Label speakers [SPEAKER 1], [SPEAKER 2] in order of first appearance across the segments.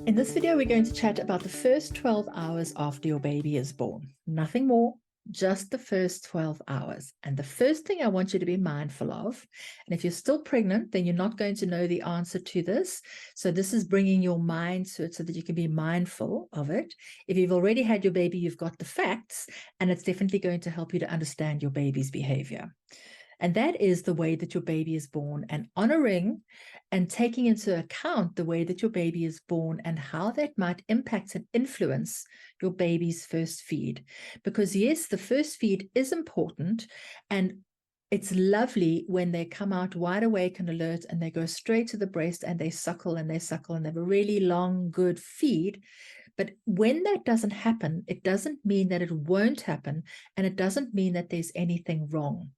[SPEAKER 1] In this video, we're going to chat about the first 12 hours after your baby is born. Nothing more, just the first 12 hours. And the first thing I want you to be mindful of, and if you're still pregnant, then you're not going to know the answer to this. So this is bringing your mind to it so that you can be mindful of it. If you've already had your baby, you've got the facts, and it's definitely going to help you to understand your baby's behavior. And that is the way that your baby is born, and honoring and taking into account the way that your baby is born and how that might impact and influence your baby's first feed. Because yes, the first feed is important, and it's lovely when they come out wide awake and alert and they go straight to the breast and they suckle and they suckle and they have a really long, good feed. But when that doesn't happen, it doesn't mean that it won't happen, and it doesn't mean that there's anything wrong.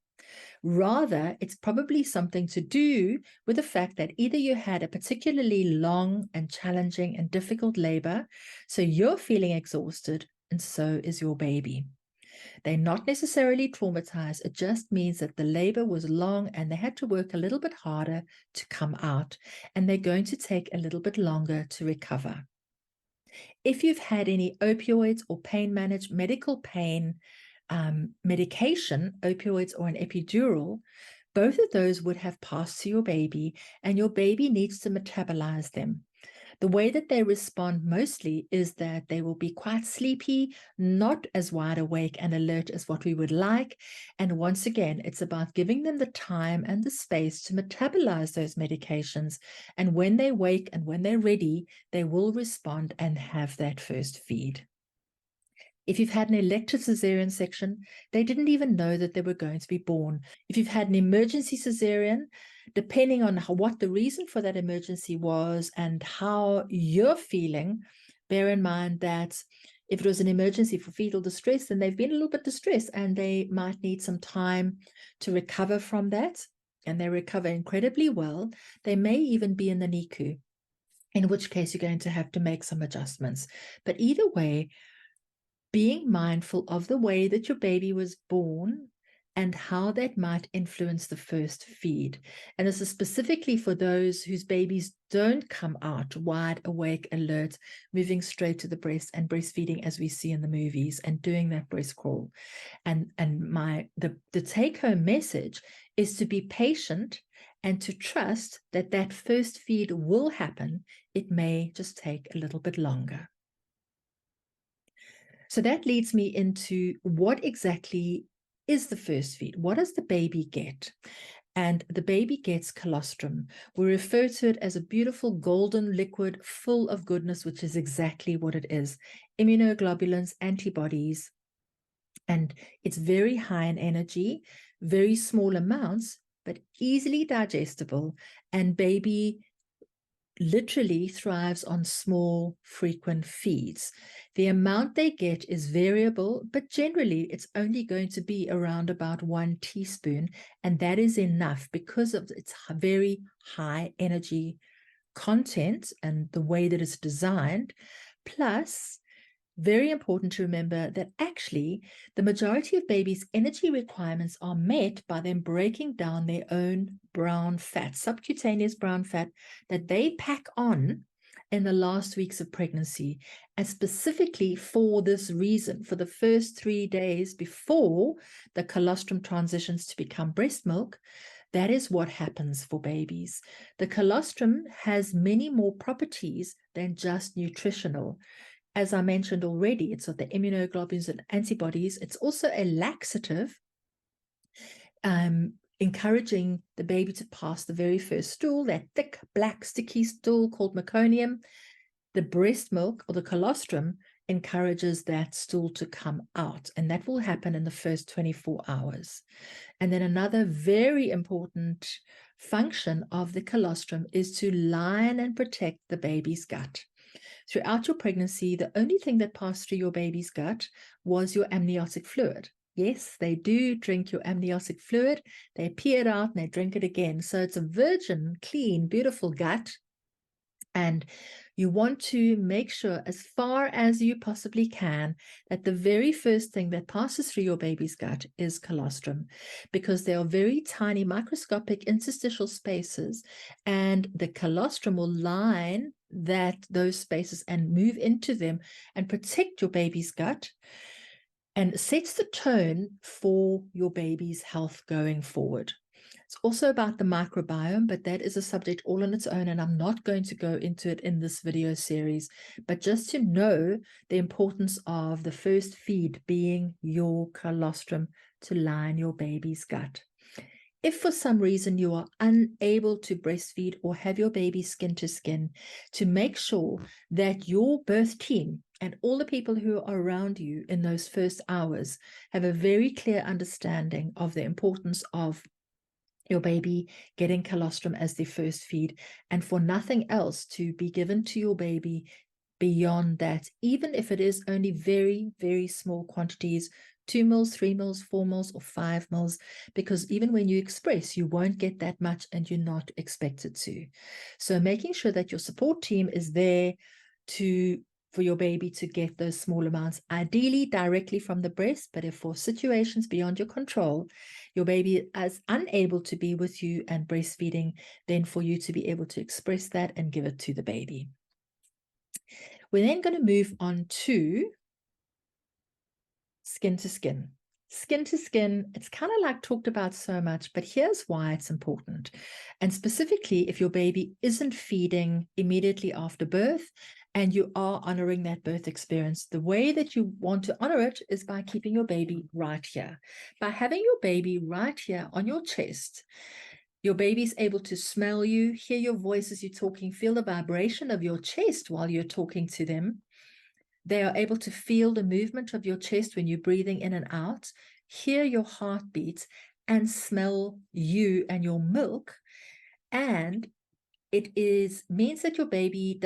[SPEAKER 1] Rather, it's probably something to do with the fact that either you had a particularly long and challenging and difficult labor, so you're feeling exhausted, and so is your baby. They're not necessarily traumatized. It just means that the labor was long and they had to work a little bit harder to come out, and they're going to take a little bit longer to recover. If you've had any opioids or medical pain medication, opioids or an epidural, both of those would have passed to your baby, and your baby needs to metabolize them. The way that they respond mostly is that they will be quite sleepy, not as wide awake and alert as what we would like. And once again, it's about giving them the time and the space to metabolize those medications. And when they wake and when they're ready, they will respond and have that first feed. If you've had an elective cesarean section, they didn't even know that they were going to be born. If you've had an emergency cesarean, depending on what the reason for that emergency was and how you're feeling, bear in mind that if it was an emergency for fetal distress, then they've been a little bit distressed and they might need some time to recover from that. And they recover incredibly well. They may even be in the NICU, in which case you're going to have to make some adjustments. But either way, being mindful of the way that your baby was born and how that might influence the first feed. And this is specifically for those whose babies don't come out wide awake, alert, moving straight to the breast and breastfeeding as we see in the movies and doing that breast crawl. And the take-home message is to be patient and to trust that that first feed will happen. It may just take a little bit longer. So that leads me into what exactly is the first feed? What does the baby get? And the baby gets colostrum. We refer to it as a beautiful golden liquid full of goodness, which is exactly what it is. Immunoglobulins, antibodies, and it's very high in energy, very small amounts, but easily digestible, and baby literally thrives on small, frequent feeds. The amount they get is variable, but generally it's only going to be around about 1 teaspoon, and that is enough because of its very high energy content and the way that it's designed. Plus, very important to remember that actually the majority of babies' energy requirements are met by them breaking down their own brown fat, subcutaneous brown fat that they pack on in the last weeks of pregnancy. And specifically for this reason, for the first 3 days before the colostrum transitions to become breast milk, that is what happens for babies. The colostrum has many more properties than just nutritional. As I mentioned already, it's got the immunoglobulins and antibodies. It's also a laxative, encouraging the baby to pass the very first stool, that thick, black, sticky stool called meconium. The breast milk or the colostrum encourages that stool to come out, and that will happen in the first 24 hours. And then another very important function of the colostrum is to line and protect the baby's gut. Throughout your pregnancy, the only thing that passed through your baby's gut was your amniotic fluid. Yes, they do drink your amniotic fluid. They pee it out and they drink it again. So it's a virgin, clean, beautiful gut. And you want to make sure, as far as you possibly can, that the very first thing that passes through your baby's gut is colostrum, because they are very tiny, microscopic interstitial spaces, and the colostrum will line those spaces and move into them and protect your baby's gut, and sets the tone for your baby's health going forward. It's also about the microbiome, but that is a subject all on its own, and I'm not going to go into it in this video series. But just to know the importance of the first feed being your colostrum to line your baby's gut. If for some reason you are unable to breastfeed or have your baby skin to skin, to make sure that your birth team and all the people who are around you in those first hours have a very clear understanding of the importance of your baby getting colostrum as their first feed, and for nothing else to be given to your baby beyond that, even if it is only very, very small quantities, 2 mils, 3 mils, 4 mils, or 5 mils, because even when you express, you won't get that much and you're not expected to. So making sure that your support team is there for your baby to get those small amounts, ideally directly from the breast, but if for situations beyond your control, your baby is unable to be with you and breastfeeding, then for you to be able to express that and give it to the baby. We're then going to move on to skin to skin. Skin to skin, it's kind of like talked about so much, but here's why it's important. And specifically, if your baby isn't feeding immediately after birth and you are honoring that birth experience, the way that you want to honor it is by keeping your baby right here. By having your baby right here on your chest, your baby's able to smell you, hear your voice as you're talking, feel the vibration of your chest while you're talking to them. They are able to feel the movement of your chest when you're breathing in and out, hear your heartbeat, and smell you and your milk. And it means that your baby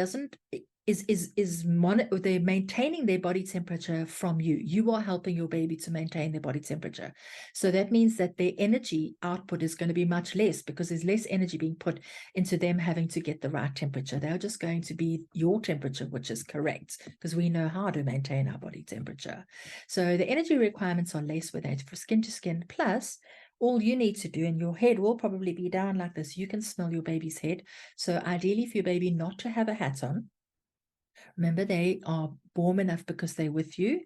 [SPEAKER 1] they're maintaining their body temperature from you. You are helping your baby to maintain their body temperature. So that means that their energy output is going to be much less because there's less energy being put into them having to get the right temperature. They're just going to be your temperature, which is correct because we know how to maintain our body temperature. So the energy requirements are less with that for skin to skin. Plus, all you need to do, and your head will probably be down like this, you can smell your baby's head. So ideally for your baby not to have a hat on. Remember, they are warm enough because they're with you,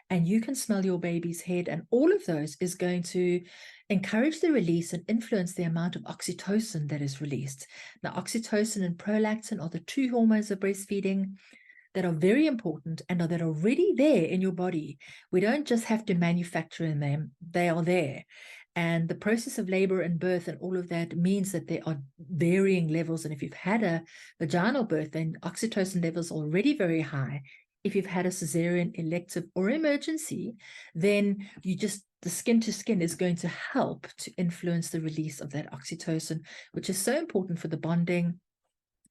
[SPEAKER 1] and you can smell your baby's head, and all of those is going to encourage the release and influence the amount of oxytocin that is released. Now, oxytocin and prolactin are the two hormones of breastfeeding that are very important and that are already there in your body. We don't just have to manufacture them, they are there. And the process of labor and birth and all of that means that there are varying levels. And if you've had a vaginal birth, then oxytocin levels are already very high. If you've had a cesarean, elective, or emergency, then the skin to skin is going to help to influence the release of that oxytocin, which is so important for the bonding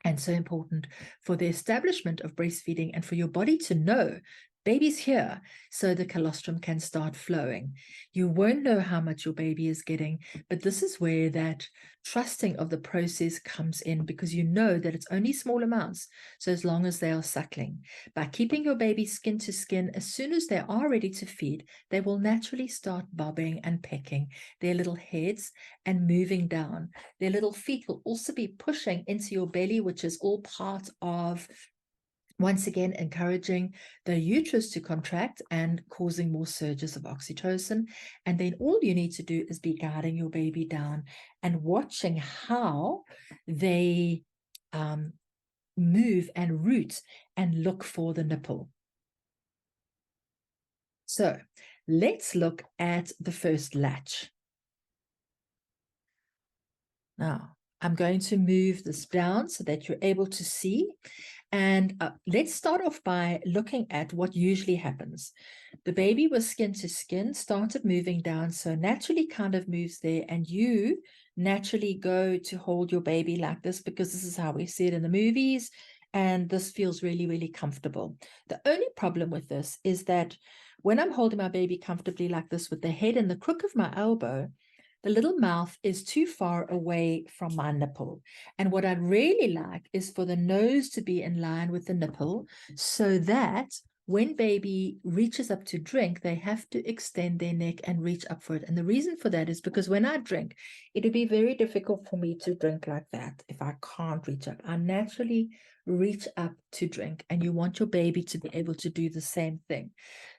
[SPEAKER 1] and so important for the establishment of breastfeeding and for your body to know baby's here so the colostrum can start flowing. You won't know how much your baby is getting, but this is where that trusting of the process comes in, because you know that it's only small amounts, so as long as they are suckling. By keeping your baby skin to skin, as soon as they are ready to feed, they will naturally start bobbing and pecking their little heads and moving down. Their little feet will also be pushing into your belly, which is all part of, once again, encouraging the uterus to contract and causing more surges of oxytocin. And then all you need to do is be guiding your baby down and watching how they move and root and look for the nipple. So let's look at the first latch. Now, I'm going to move this down so that you're able to see. And let's start off by looking at what usually happens. The baby with skin to skin started moving down, so naturally kind of moves there, and you naturally go to hold your baby like this because this is how we see it in the movies, and this feels really, really comfortable. The only problem with this is that when I'm holding my baby comfortably like this with the head in the crook of my elbow, the little mouth is too far away from my nipple. And what I'd really like is for the nose to be in line with the nipple so that when baby reaches up to drink, they have to extend their neck and reach up for it. And the reason for that is because when I drink, it would be very difficult for me to drink like that if I can't reach up. I naturally reach up to drink, and you want your baby to be able to do the same thing.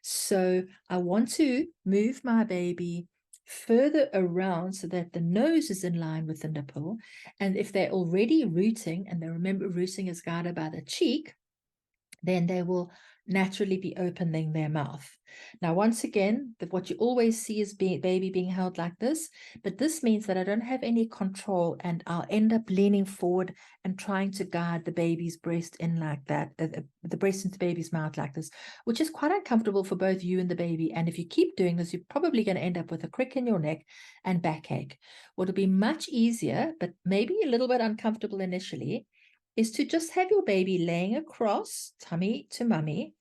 [SPEAKER 1] So I want to move my baby further around so that the nose is in line with the nipple. And if they're already rooting, and they remember rooting is guided by the cheek, then they will naturally be opening their mouth. Now, once again, what you always see is baby being held like this, but this means that I don't have any control, and I'll end up leaning forward and trying to guide the baby's breast in like that, the breast into the baby's mouth like this, which is quite uncomfortable for both you and the baby. And if you keep doing this, you're probably going to end up with a crick in your neck and backache. What will be much easier, but maybe a little bit uncomfortable initially, is to just have your baby laying across, tummy to mummy,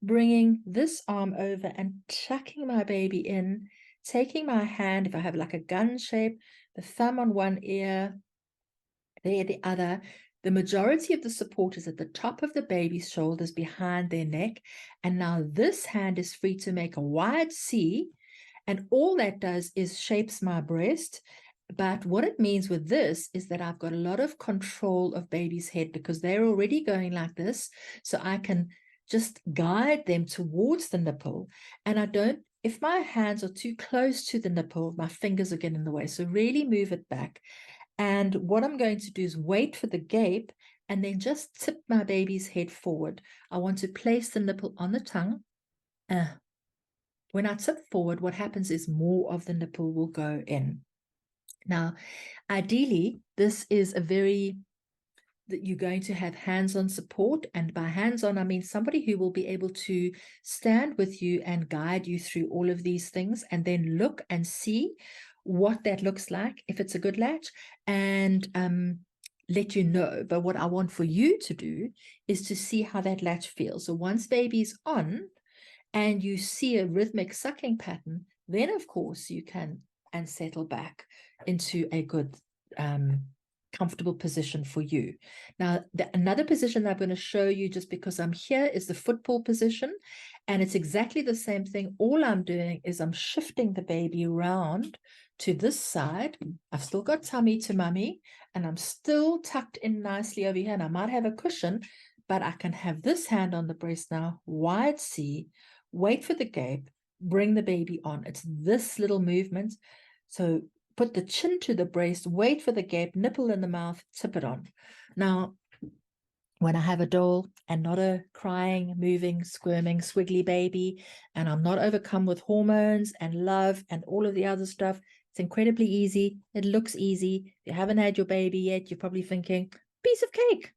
[SPEAKER 1] bringing this arm over and tucking my baby in, taking my hand, if I have like a gun shape, the thumb on one ear, there the other. The majority of the support is at the top of the baby's shoulders, behind their neck. And now this hand is free to make a wide C, and all that does is shapes my breast. But what it means with this is that I've got a lot of control of baby's head, because they're already going like this. So I can just guide them towards the nipple. And I don't, if my hands are too close to the nipple, my fingers are getting in the way. So really move it back. And what I'm going to do is wait for the gape and then just tip my baby's head forward. I want to place the nipple on the tongue. When I tip forward, what happens is more of the nipple will go in. Now, ideally, this is that you're going to have hands-on support. And by hands-on, I mean somebody who will be able to stand with you and guide you through all of these things, and then look and see what that looks like, if it's a good latch, and let you know. But what I want for you to do is to see how that latch feels. So once baby's on and you see a rhythmic sucking pattern, then of course you can and settle back into a good comfortable position for you. Now, another position that I'm going to show you, just because I'm here, is the football position. And it's exactly the same thing. All I'm doing is I'm shifting the baby around to this side. I've still got tummy to mummy, and I'm still tucked in nicely over here. And I might have a cushion, but I can have this hand on the breast now, wide C, wait for the gape, bring the baby on. It's this little movement. So put the chin to the breast, wait for the gape, nipple in the mouth, tip it on. Now, when I have a doll and not a crying, moving, squirming, squiggly baby, and I'm not overcome with hormones and love and all of the other stuff, it's incredibly easy. It looks easy. If you haven't had your baby yet, you're probably thinking, piece of cake.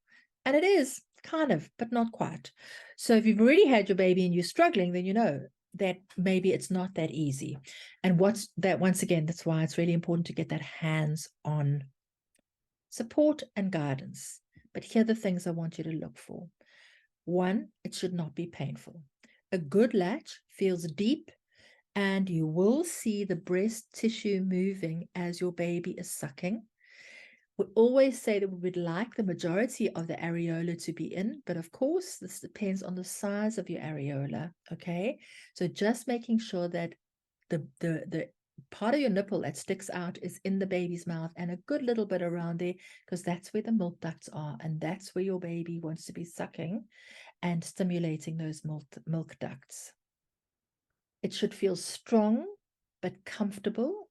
[SPEAKER 1] And it is, kind of, but not quite. So if you've already had your baby and you're struggling, then you know that maybe it's not that easy. And what's that, once again, that's why it's really important to get that hands-on support and guidance. But here are the things I want you to look for. One, it should not be painful. A good latch feels deep, and you will see the breast tissue moving as your baby is sucking. We always say that we would like the majority of the areola to be in, but of course, this depends on the size of your areola, okay? So just making sure that the part of your nipple that sticks out is in the baby's mouth, and a good little bit around there, because that's where the milk ducts are, and that's where your baby wants to be sucking and stimulating those milk ducts. It should feel strong but comfortable,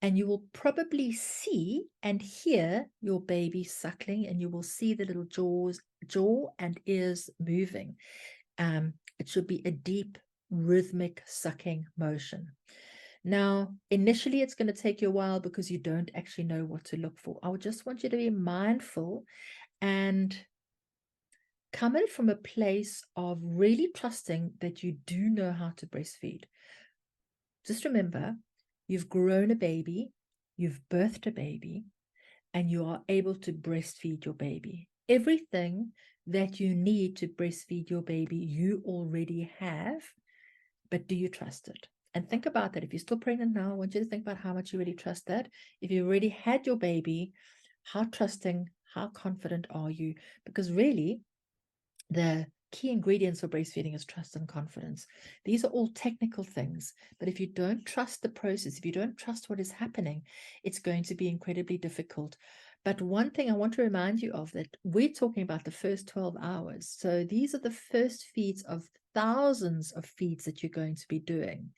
[SPEAKER 1] and you will probably see and hear your baby suckling, and you will see the little jaw and ears moving. It should be a deep, rhythmic sucking motion. Now, initially, it's going to take you a while because you don't actually know what to look for. I would just want you to be mindful and come in from a place of really trusting that you do know how to breastfeed. Just remember, you've grown a baby, you've birthed a baby, and you are able to breastfeed your baby. Everything that you need to breastfeed your baby, you already have, but do you trust it? And think about that. If you're still pregnant now, I want you to think about how much you really trust that. If you already had your baby, how trusting, how confident are you? Because really, the key ingredients for breastfeeding is trust and confidence. These are all technical things, but if you don't trust the process, if you don't trust what is happening, it's going to be incredibly difficult. But one thing I want to remind you of, that we're talking about the first 12 hours. So these are the first feeds of thousands of feeds that you're going to be doing.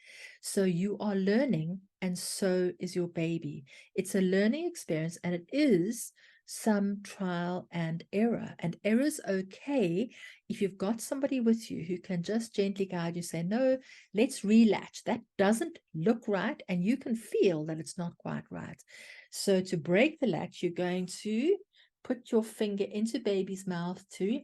[SPEAKER 1] So you are learning, and so is your baby. It's a learning experience, and it is some trial and error. And error is okay if you've got somebody with you who can just gently guide you, say, no, let's relatch. That doesn't look right, and you can feel that it's not quite right. So to break the latch, you're going to put your finger into baby's mouth to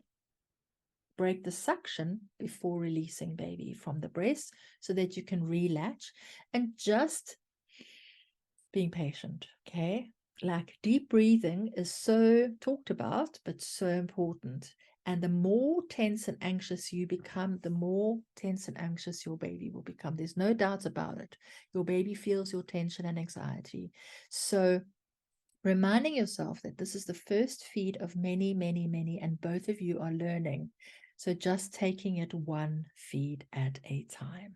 [SPEAKER 1] break the suction before releasing baby from the breast so that you can relatch, and just being patient, okay? Like deep breathing is so talked about, but so important. And the more tense and anxious you become, the more tense and anxious your baby will become. There's no doubt about it. Your baby feels your tension and anxiety. So reminding yourself that this is the first feed of many, many, many, and both of you are learning. So just taking it one feed at a time.